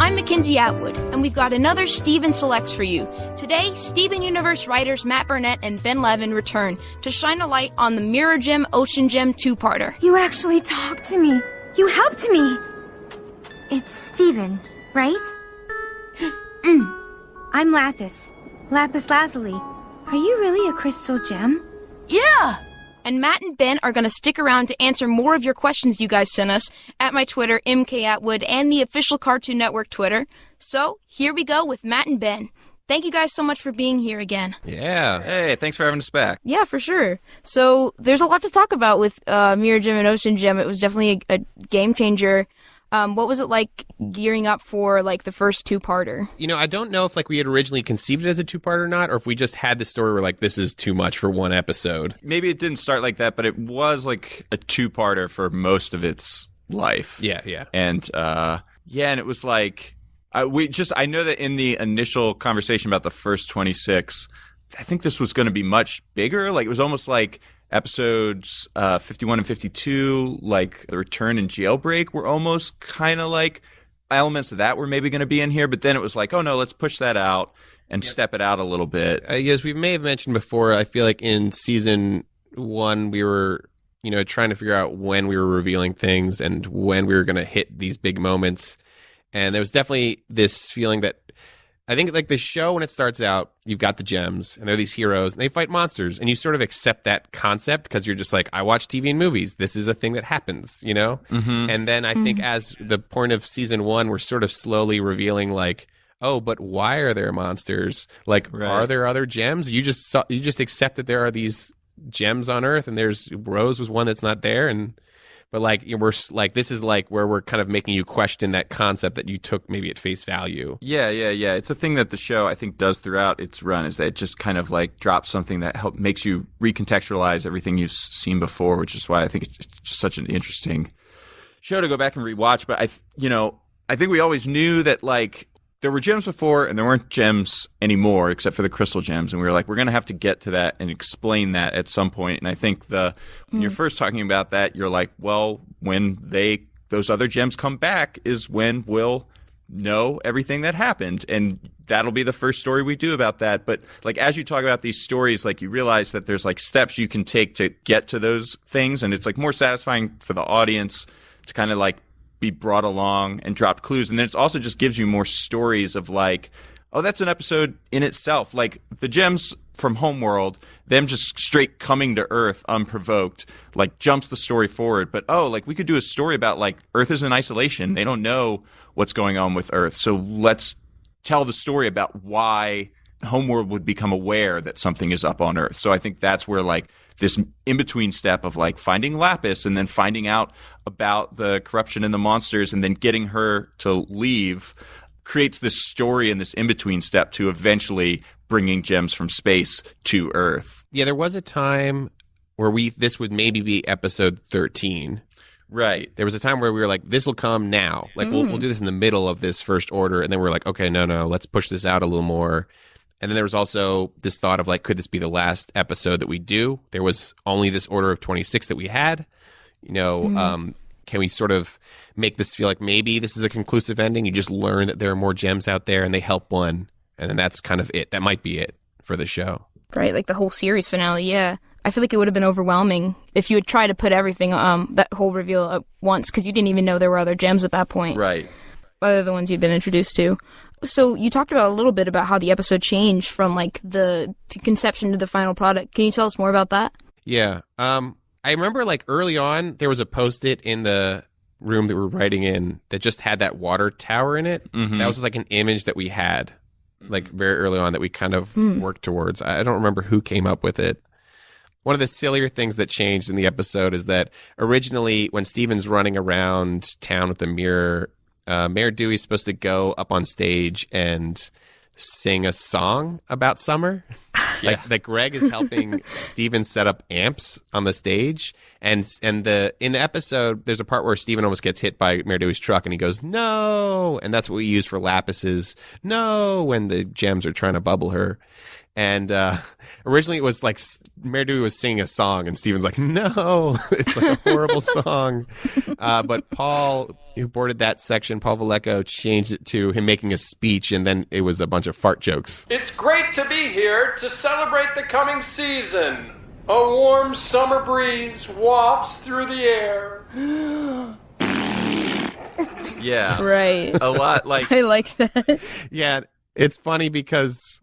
I'm McKenzie Atwood, and we've got another Steven Selects for you. Today, Steven Universe writers Matt Burnett and Ben Levin return to shine a light on the Mirror Gem Ocean Gem two-parter. You actually talked to me. You helped me. It's Steven, right? I'm Lapis. Lapis Lazuli. Are you really a crystal gem? Yeah! And Matt and Ben are going to stick around to answer more of your questions you guys sent us at my Twitter, MKAtwood, and the official Cartoon Network Twitter. So, here we go with Matt and Ben. Thank you guys so much for being here again. Yeah. Hey, thanks for having us back. Yeah, for sure. So, there's a lot to talk about with Mirror Gem and Ocean Gem. It was definitely a game changer. What was it like gearing up for, like, the first two-parter? You know, I don't know if, like, we had originally conceived it as a two-part or not, or if we just had the story where, like, this is too much for one episode. Maybe it didn't start like that, but it was, like, a two-parter for most of its life. Yeah. And, and it was, like, I know that in the initial conversation about the first 26, I think this was going to be much bigger. Like, it was almost like episodes 51 and 52, like the return and jailbreak, were almost kind of like elements of that were maybe going to be in here, but then it was like, oh no, let's push that out and step it out a little bit. As we may have mentioned before, I feel like in season 1 we were, you know, trying to figure out when we were revealing things and when we were going to hit these big moments, and there was definitely this feeling that I think, like, the show, when it starts out, you've got the gems, and they're these heroes, and they fight monsters, and you sort of accept that concept because you're just like, I watch TV and movies. This is a thing that happens, you know? Mm-hmm. And then I think as the point of season 1, we're sort of slowly revealing, like, oh, but why are there monsters? Like, Are there other gems? You just accept that there are these gems on Earth, and there's Rose was one that's not there, But, like, we're like, this is like where we're kind of making you question that concept that you took maybe at face value. Yeah. It's a thing that the show, I think, does throughout its run, is that it just kind of, like, drops something that makes you recontextualize everything you've seen before, which is why I think it's just such an interesting show to go back and rewatch. But I think we always knew that, like, there were gems before and there weren't gems anymore except for the crystal gems. And we were like, we're going to have to get to that and explain that at some point. And I think when you're first talking about that, you're like, well, when those other gems come back is when we'll know everything that happened. And that'll be the first story we do about that. But, like, as you talk about these stories, like, you realize that there's, like, steps you can take to get to those things. And it's, like, more satisfying for the audience to kind of, like, be brought along and dropped clues. And then it also just gives you more stories of, like, oh, that's an episode in itself. Like, the gems from Homeworld, them just straight coming to Earth unprovoked, like, jumps the story forward. But, oh, like, we could do a story about, like, Earth is in isolation. They don't know what's going on with Earth. So let's tell the story about why Homeworld would become aware that something is up on Earth. So I think that's where, like, this in-between step of, like, finding Lapis and then finding out about the corruption and the monsters and then getting her to leave creates this story and this in-between step to eventually bringing gems from space to Earth. Yeah, there was a time where this would maybe be episode 13. Right. There was a time where we were like, this will come now. Like, we'll do this in the middle of this first order. And then we're like, okay, no, let's push this out a little more. And then there was also this thought of, like, could this be the last episode that we do? There was only this order of 26 that we had. You know, can we sort of make this feel like maybe this is a conclusive ending? You just learn that there are more gems out there and they help one. And then that's kind of it. That might be it for the show. Right, like the whole series finale, yeah. I feel like it would have been overwhelming if you had tried to put everything, that whole reveal at once, because you didn't even know there were other gems at that point. Right. Other than the ones you'd been introduced to. So you talked about a little bit about how the episode changed from, like, the conception to the final product. Can you tell us more about that? Yeah. I remember, like, early on, there was a Post-it in the room that we were writing in that just had that water tower in it. Mm-hmm. That was just, like, an image that we had, like, very early on that we kind of worked towards. I don't remember who came up with it. One of the sillier things that changed in the episode is that originally when Steven's running around town with the mirror, Mayor Dewey's supposed to go up on stage and sing a song about summer. Yeah. Like Greg is helping Steven set up amps on the stage, and in the episode there's a part where Steven almost gets hit by Mayor Dewey's truck and he goes no, and that's what we use for Lapis's no when the gems are trying to bubble her. And originally it was like Mary Dewey was singing a song, and Steven's like, no, it's like a horrible song. But Paul, who boarded that section, Paul Vallejo, changed it to him making a speech, and then it was a bunch of fart jokes. It's great to be here to celebrate the coming season. A warm summer breeze wafts through the air. Yeah. Right. A lot like... I like that. Yeah, it's funny because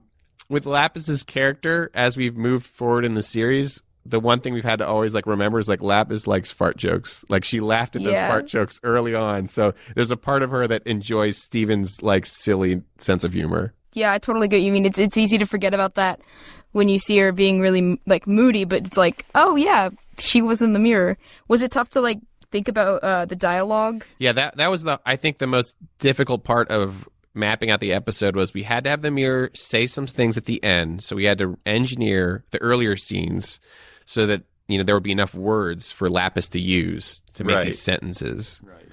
with Lapis's character, as we've moved forward in the series, the one thing we've had to always like remember is like Lapis likes fart jokes. Like she laughed at those fart jokes early on. So there's a part of her that enjoys Steven's like silly sense of humor. Yeah, I totally get what you mean. It's easy to forget about that when you see her being really like moody, but it's like, oh yeah, she was in the mirror. Was it tough to like think about the dialogue? Yeah, that was I think the most difficult part of mapping out the episode was we had to have the mirror say some things at the end. So we had to engineer the earlier scenes so that, you know, there would be enough words for Lapis to use to make these sentences. Right.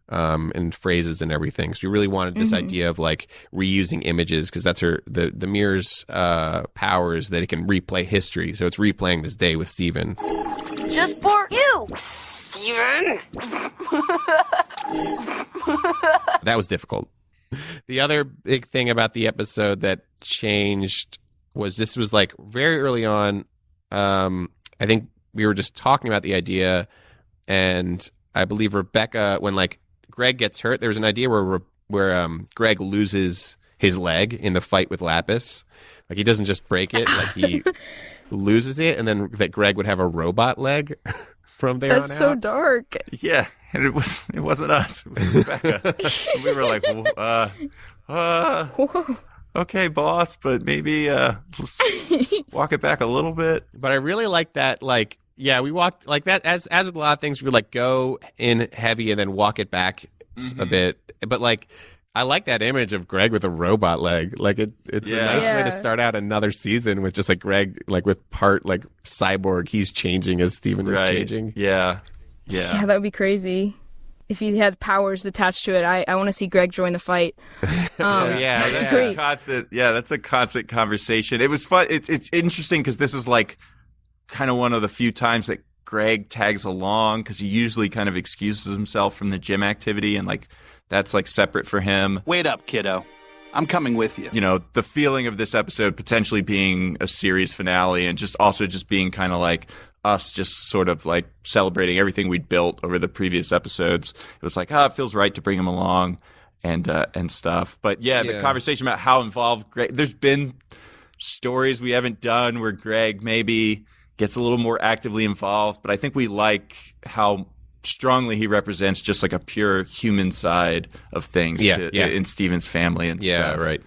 And phrases and everything. So we really wanted this idea of like reusing images, because that's the mirror's power is that it can replay history. So it's replaying this day with Steven. Just for you, Steven. That was difficult. The other big thing about the episode that changed was this was like very early on. I think we were just talking about the idea, and I believe Rebecca, when like Greg gets hurt, there was an idea where Greg loses his leg in the fight with Lapis. Like he doesn't just break it, like he loses it, and then that Greg would have a robot leg from there on out. That's so dark. Yeah, and it wasn't us. It was Rebecca. We were like, okay, boss, but maybe let's walk it back a little bit. But I really like that, like, yeah, we walked like that. As with a lot of things, we would like go in heavy and then walk it back a bit. But like, I like that image of Greg with a robot leg. Like it's a nice way to start out another season with just like Greg, like with part like cyborg. He's changing as Steven is changing. Yeah, that would be crazy. If he had powers attached to it, I want to see Greg join the fight. That's great. That's a constant conversation. It was fun. It's interesting because this is like kind of one of the few times that Greg tags along, because he usually kind of excuses himself from the gym activity, and like that's like separate for him. Wait up, kiddo. I'm coming with you. You know, the feeling of this episode potentially being a series finale, and just being kind of like us just sort of like celebrating everything we'd built over the previous episodes. It was like, it feels right to bring him along and stuff. But the conversation about how involved Greg, there's been stories we haven't done where Greg maybe gets a little more actively involved, but I think we like how strongly he represents just like a pure human side of things in Steven's family and stuff. Right.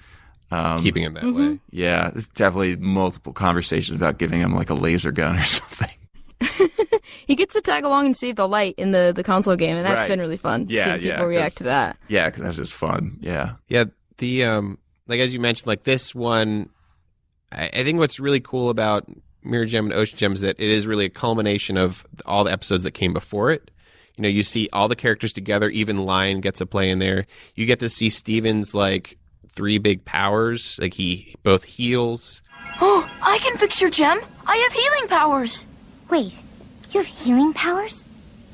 Keeping him that way. Yeah, there's definitely multiple conversations about giving him like a laser gun or something. He gets to tag along and save the light in the console game, and that's been really fun seeing people react to that. Yeah, because that's just fun. Yeah. Yeah, the like as you mentioned, like this one, I think what's really cool about Mirror Gem and Ocean Gem is that it is really a culmination of all the episodes that came before it. You know, you see all the characters together, even Lion gets a play in there. You get to see Steven's like 3 big powers. Like he both heals. Oh, I can fix your gem. I have healing powers. Wait, you have healing powers?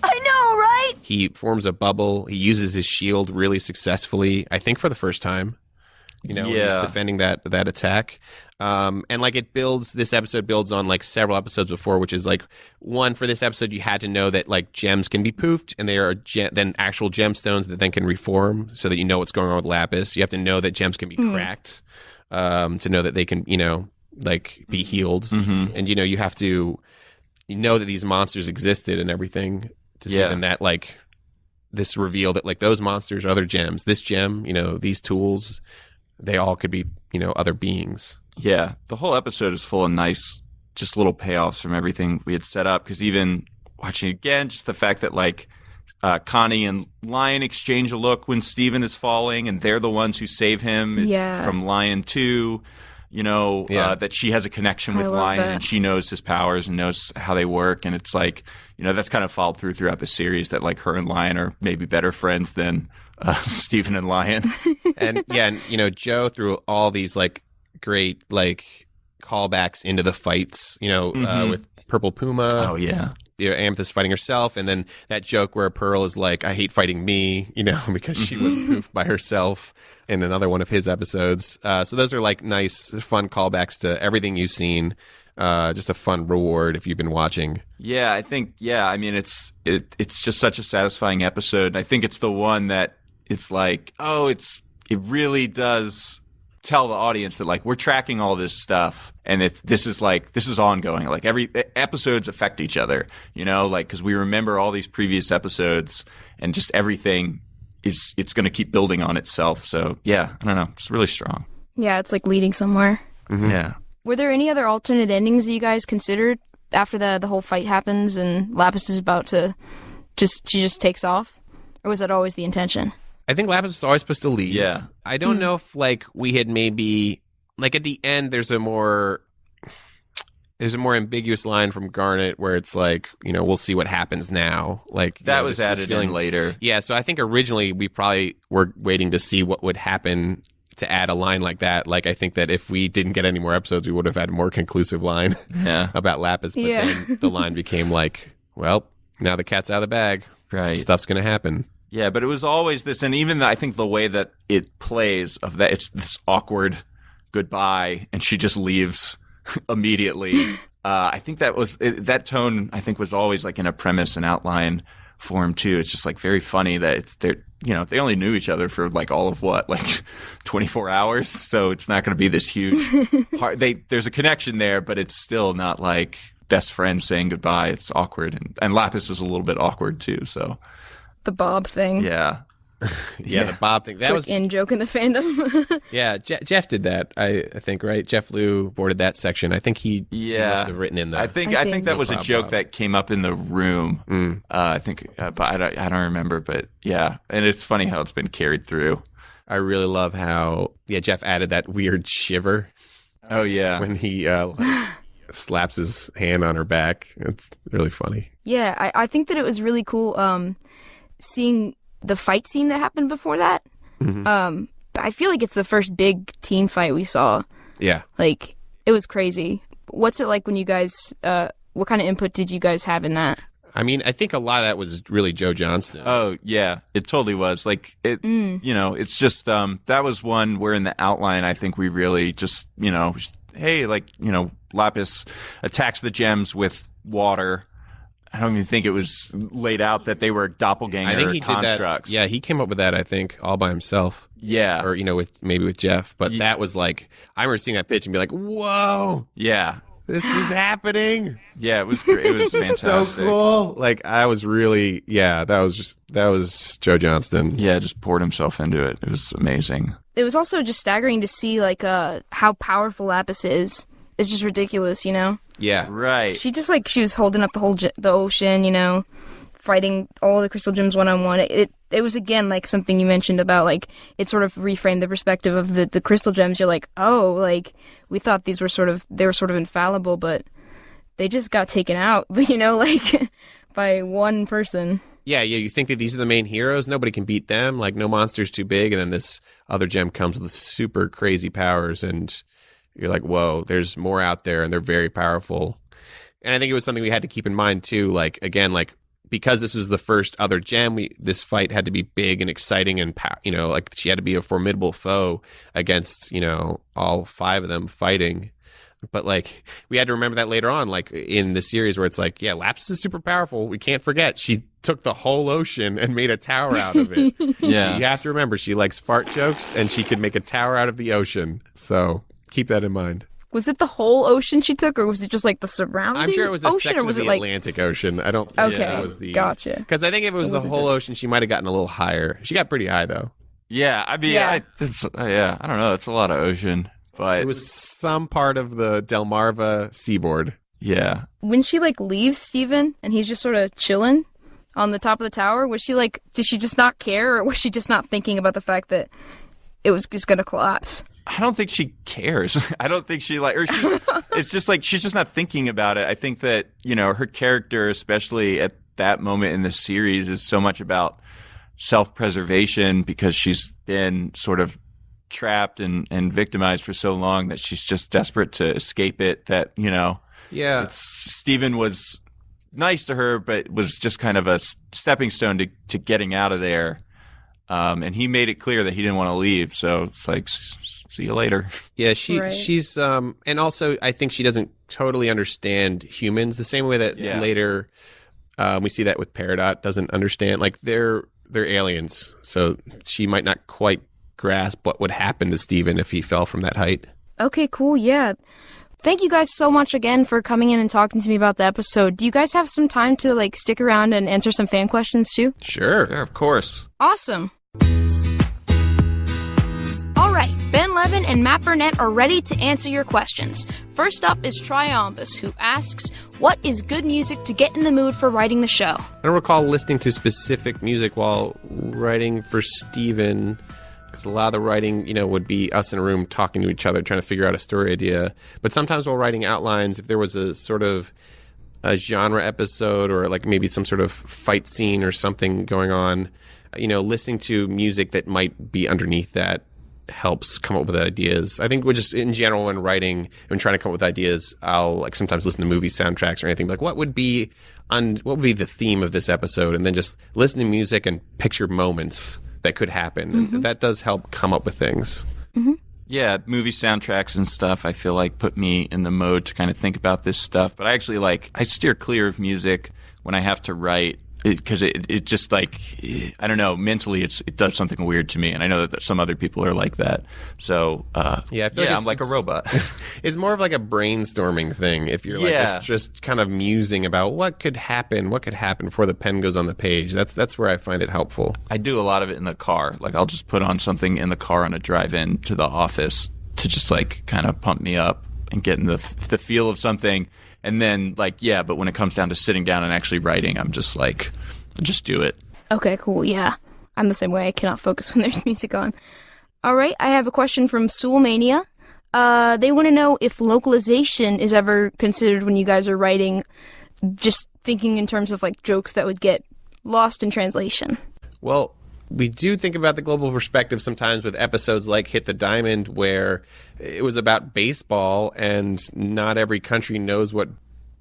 I know, right? He forms a bubble. He uses his shield really successfully, I think for the first time. You know, when he's defending that attack. And like this episode builds on like several episodes before, which is like one, for this episode, you had to know that like gems can be poofed, and they are then actual gemstones that then can reform, so that you know what's going on with Lapis. You have to know that gems can be cracked, to know that they can, you know, like be healed. And, you know, you have to know that these monsters existed and everything to see them that like this reveal that like those monsters are other gems. This gem, you know, these tools, they all could be, you know, other beings. Yeah, the whole episode is full of nice, just little payoffs from everything we had set up. Because even watching again, just the fact that like Connie and Lion exchange a look when Steven is falling, and they're the ones who save him from Lion 2. You know, that she has a connection with Lion, and she knows his powers and knows how they work. And it's like, you know, that's kind of followed throughout the series, that like her and Lion are maybe better friends than Steven and Lion. And you know, Joe, through all these like great like callbacks into the fights, with Purple Puma. Oh, yeah. Amethyst fighting herself, and then that joke where Pearl is like, I hate fighting me, because she was poofed by herself in another one of his episodes. So those are like nice, fun callbacks to everything you've seen. Just a fun reward if you've been watching. Yeah, I think, it's just such a satisfying episode. And I think it's the one that it's like, it really does tell the audience that, like, we're tracking all this stuff, and this is ongoing. Like, every episodes affect each other, because we remember all these previous episodes, and just everything it's going to keep building on itself. So yeah, I don't know, it's really strong. Yeah, it's like leading somewhere. Mm-hmm. Yeah. Were there any other alternate endings that you guys considered after the whole fight happens and Lapis is about to she just takes off, or was that always the intention? I think Lapis was always supposed to leave. Yeah. I don't know if, like, we had maybe, like, at the end, there's a more ambiguous line from Garnet where it's like, we'll see what happens now. Like, that was added in later. Yeah, so I think originally we probably were waiting to see what would happen to add a line like that. Like, I think that if we didn't get any more episodes, we would have had a more conclusive line about Lapis. But then the line became like, well, now the cat's out of the bag. Right. Stuff's going to happen. Yeah, but it was always this, and even I think the way that it plays, of that, it's this awkward goodbye, and she just leaves immediately. I think that tone, I think, was always like in a premise and outline form too. It's just like very funny that they only knew each other for like all of 24 hours, so it's not going to be this huge. There's a connection there, but it's still not like best friends saying goodbye. It's awkward, and Lapis is a little bit awkward too. So. The Bob thing. Yeah. Yeah, the Bob thing. That quick was in-joke in the fandom. Yeah, Jeff did that, I think, right? Jeff Liu boarded that section. I think he must have written in that. I think that was a joke that came up in the room. I think, but I don't remember. But yeah, and it's funny how it's been carried through. I really love how Jeff added that weird shiver. Oh yeah, when he slaps his hand on her back. It's really funny. Yeah, I think that it was really cool seeing the fight scene that happened before that. Mm-hmm. I feel like it's the first big team fight we saw. Yeah. Like, it was crazy. What's it like when you guys, what kind of input did you guys have in that? I mean, I think a lot of that was really Joe Johnston. Oh, yeah. It totally was. Like, it's just, that was one where in the outline, I think we really just, hey, Lapis attacks the gems with water. I don't even think it was laid out that they were doppelganger I think he constructs. Did that. Yeah, he came up with that, I think, all by himself. Yeah. Or, with Jeff. But that was like, I remember seeing that pitch and be like, whoa. Yeah. This is happening. Yeah, it was great. It was fantastic. So cool. Like, I was really, that was Joe Johnston. Yeah, just poured himself into it. It was amazing. It was also just staggering to see, like, how powerful Lapis is. It's just ridiculous, Yeah. Right. She just, like, she was holding up the ocean, fighting all the crystal gems one-on-one. It was, again, like, something you mentioned about, like, it sort of reframed the perspective of the crystal gems. You're like, oh, like, we thought they were sort of infallible, but they just got taken out, like, by one person. Yeah, you think that these are the main heroes? Nobody can beat them. Like, no monster's too big, and then this other gem comes with super crazy powers, and you're like, whoa, there's more out there, and they're very powerful. And I think it was something we had to keep in mind, too. Like, again, like, because this was the first other gem, this fight had to be big and exciting, and, like, she had to be a formidable foe against, all five of them fighting. But, like, we had to remember that later on, like, in the series where it's like, yeah, Lapis is super powerful. We can't forget. She took the whole ocean and made a tower out of it. Yeah. You have to remember, she likes fart jokes, and she could make a tower out of the ocean. So keep that in mind. Was it the whole ocean she took, or was it just like the surrounding ocean? I'm sure it was a section or was of it the Atlantic Ocean. I don't think it was the... Gotcha. Because I think if it was the whole ocean, she might have gotten a little higher. She got pretty high, though. Yeah, I mean, I don't know. It's a lot of ocean, but... It was some part of the Delmarva seaboard. Yeah. When she, like, leaves Steven, and he's just sort of chilling on the top of the tower, was she, like... Did she just not care, or was she just not thinking about the fact that it was just going to collapse? I don't think she cares. I don't think it's just like, she's just not thinking about it. I think that, her character, especially at that moment in the series, is so much about self-preservation because she's been sort of trapped and victimized for so long that she's just desperate to escape it. That, you know, Steven was nice to her, but was just kind of a stepping stone to getting out of there. And he made it clear that he didn't want to leave. So it's like, see you later. Yeah, she's and also I think she doesn't totally understand humans the same way that later we see that with Peridot doesn't understand. Like they're aliens, so she might not quite grasp what would happen to Steven if he fell from that height. Okay, cool. Yeah. Thank you guys so much again for coming in and talking to me about the episode. Do you guys have some time to like stick around and answer some fan questions too? Sure, of course. Awesome. All right, Ben Levin and Matt Burnett are ready to answer your questions. First up is Triumbus, who asks, what is good music to get in the mood for writing the show? I don't recall listening to specific music while writing for Steven, because a lot of the writing, would be us in a room talking to each other, trying to figure out a story idea. But sometimes while writing outlines, if there was a sort of a genre episode or like maybe some sort of fight scene or something going on, listening to music that might be underneath that helps come up with ideas. I think we're just in general when writing and trying to come up with ideas, I'll like sometimes listen to movie soundtracks or anything like what would be the theme of this episode, and then just listen to music and picture moments that could happen. Mm-hmm. And that does help come up with things. Mm-hmm. Yeah, movie soundtracks and stuff I feel like put me in the mode to kind of think about this stuff. But I actually I steer clear of music when I have to write, because it just like, I don't know, mentally it does something weird to me, and I know that some other people are like that. So I feel like I'm like a robot. It's more of like a brainstorming thing. If you're just kind of musing about what could happen before the pen goes on the page. That's where I find it helpful. I do a lot of it in the car. Like I'll just put on something in the car on a drive-in to the office to just like kind of pump me up and get in the feel of something. And then, but when it comes down to sitting down and actually writing, I'm just like, just do it. Okay, cool, yeah. I'm the same way. I cannot focus when there's music on. All right, I have a question from Soulmania. They want to know if localization is ever considered when you guys are writing, just thinking in terms of, like, jokes that would get lost in translation. Well, we do think about the global perspective sometimes with episodes like Hit the Diamond, where it was about baseball and not every country knows what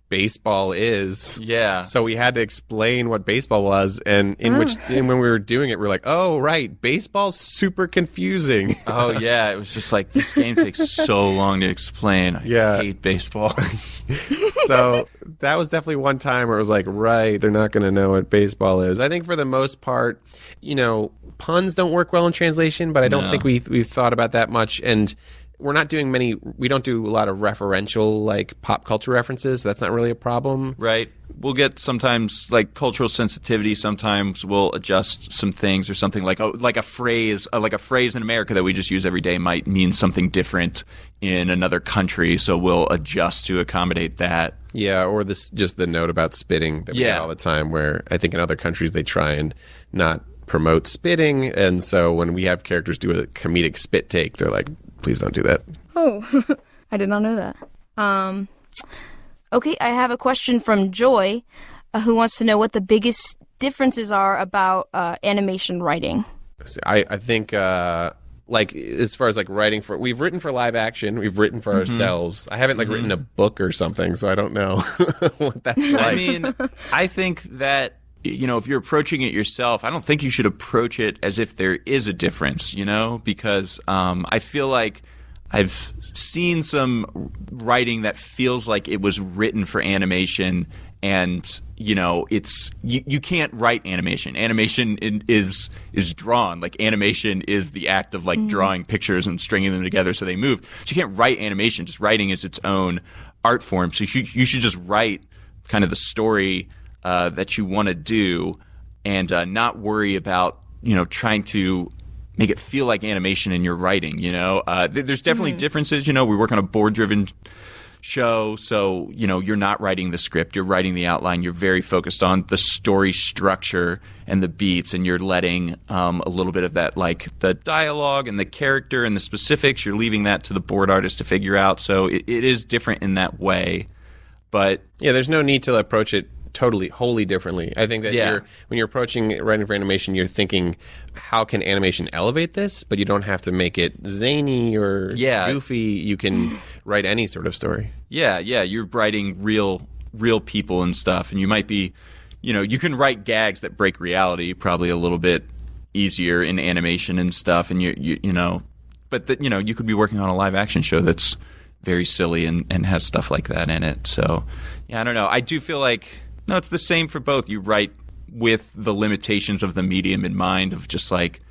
baseball is. Yeah. So we had to explain what baseball was, and when we were doing it, we're like, oh, right, baseball's super confusing. Oh, yeah. It was just like, this game takes so long to explain. I hate baseball. So that was definitely one time where it was like, right, they're not going to know what baseball is. I think for the most part, puns don't work well in translation, but I don't think we've thought about that much. And we don't do a lot of referential, like, pop culture references, so that's not really a problem. Right. We'll get sometimes, like, cultural sensitivity. Sometimes we'll adjust some things or something like a phrase in America that we just use every day might mean something different in another country, so we'll adjust to accommodate that. Yeah, or just the note about spitting that we get all the time, where I think in other countries they try and not promote spitting, and so when we have characters do a comedic spit take, they're like, please don't do that. Oh, I did not know that. Okay, I have a question from Joy, who wants to know what the biggest differences are about animation writing. I think, as far as like writing we've written for live action, we've written for ourselves. I haven't written a book or something, so I don't know what that's like. I mean, I think that, if you're approaching it yourself, I don't think you should approach it as if there is a difference, because I feel like I've seen some writing that feels like it was written for animation, and it's you can't write animation. Animation is drawn. Like, animation is the act of like drawing pictures and stringing them together so they move. So you can't write animation. Just writing is its own art form. So you should just write kind of the story that you want to do, and not worry about trying to make it feel like animation in your writing. There's definitely differences. We work on a board-driven show, so you're not writing the script, you're writing the outline. You're very focused on the story structure and the beats, and you're letting a little bit of that, like the dialogue and the character and the specifics, you're leaving that to the board artist to figure out. So it is different in that way. But yeah, there's no need to approach it wholly differently. I think that when you're approaching writing for animation, you're thinking, how can animation elevate this? But you don't have to make it zany or goofy. You can write any sort of story. Yeah, you're writing real people and stuff, and you might be, you can write gags that break reality probably a little bit easier in animation and stuff, and but you could be working on a live action show that's very silly and has stuff like that in it. So, I don't know. I do feel like, no, it's the same for both. You write with the limitations of the medium in mind, of just like,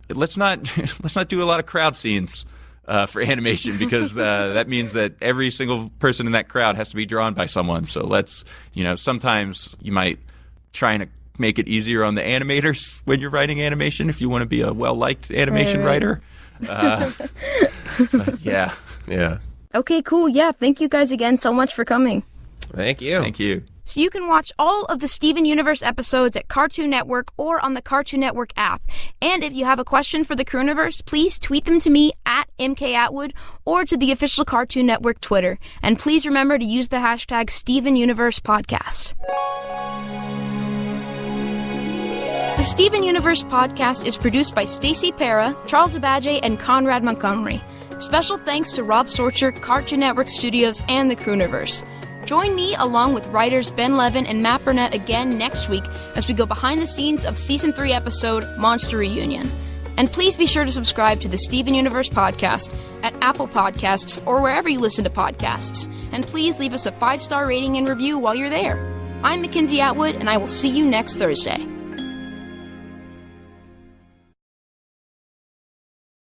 let's not do a lot of crowd scenes for animation, because that means that every single person in that crowd has to be drawn by someone. So let's, sometimes you might try and make it easier on the animators when you're writing animation if you want to be a well-liked animation writer. Yeah. Okay, cool. Yeah, thank you guys again so much for coming. Thank you. So you can watch all of the Steven Universe episodes at Cartoon Network or on the Cartoon Network app. And if you have a question for the Crewniverse, please tweet them to me at MK Atwood or to the official Cartoon Network Twitter. And please remember to use the hashtag Steven Universe Podcast. The Steven Universe Podcast is produced by Stacey Para, Charles Abadje, and Conrad Montgomery. Special thanks to Rob Sorcher, Cartoon Network Studios, and the Crewniverse. Join me along with writers Ben Levin and Matt Burnett again next week as we go behind the scenes of Season 3 episode Monster Reunion. And please be sure to subscribe to the Steven Universe Podcast at Apple Podcasts or wherever you listen to podcasts. And please leave us a 5-star rating and review while you're there. I'm McKenzie Atwood, and I will see you next Thursday.